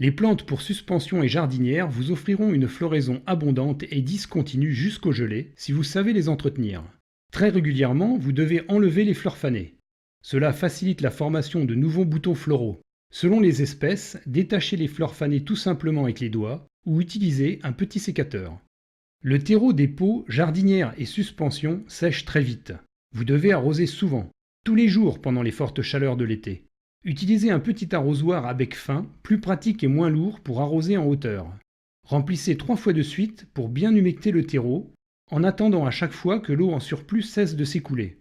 Les plantes pour suspension et jardinière vous offriront une floraison abondante et discontinue jusqu'au gelée si vous savez les entretenir. Très régulièrement, vous devez enlever les fleurs fanées. Cela facilite la formation de nouveaux boutons floraux. Selon les espèces, détachez les fleurs fanées tout simplement avec les doigts ou utilisez un petit sécateur. Le terreau des pots, jardinière et suspension sèche très vite. Vous devez arroser souvent, tous les jours pendant les fortes chaleurs de l'été. Utilisez un petit arrosoir à bec fin, plus pratique et moins lourd pour arroser en hauteur. Remplissez 3 fois de suite pour bien humecter le terreau, en attendant à chaque fois que l'eau en surplus cesse de s'écouler.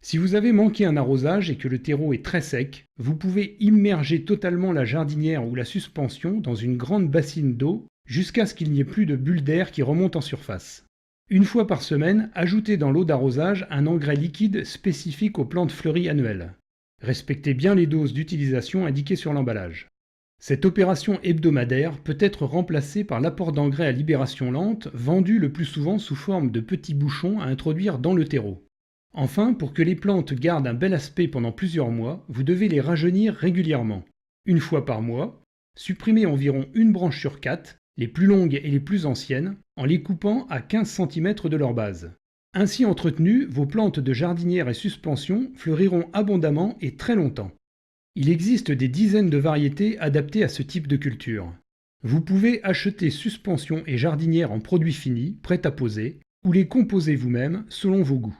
Si vous avez manqué un arrosage et que le terreau est très sec, vous pouvez immerger totalement la jardinière ou la suspension dans une grande bassine d'eau jusqu'à ce qu'il n'y ait plus de bulles d'air qui remontent en surface. Une fois par semaine, ajoutez dans l'eau d'arrosage un engrais liquide spécifique aux plantes fleuries annuelles. Respectez bien les doses d'utilisation indiquées sur l'emballage. Cette opération hebdomadaire peut être remplacée par l'apport d'engrais à libération lente, vendu le plus souvent sous forme de petits bouchons à introduire dans le terreau. Enfin, pour que les plantes gardent un bel aspect pendant plusieurs mois, vous devez les rajeunir régulièrement. Une fois par mois, supprimez environ une branche sur 4, les plus longues et les plus anciennes, en les coupant à 15 cm de leur base. Ainsi entretenues, vos plantes de jardinière et suspension fleuriront abondamment et très longtemps. Il existe des dizaines de variétés adaptées à ce type de culture. Vous pouvez acheter suspension et jardinière en produits finis, prêts à poser, ou les composer vous-même selon vos goûts.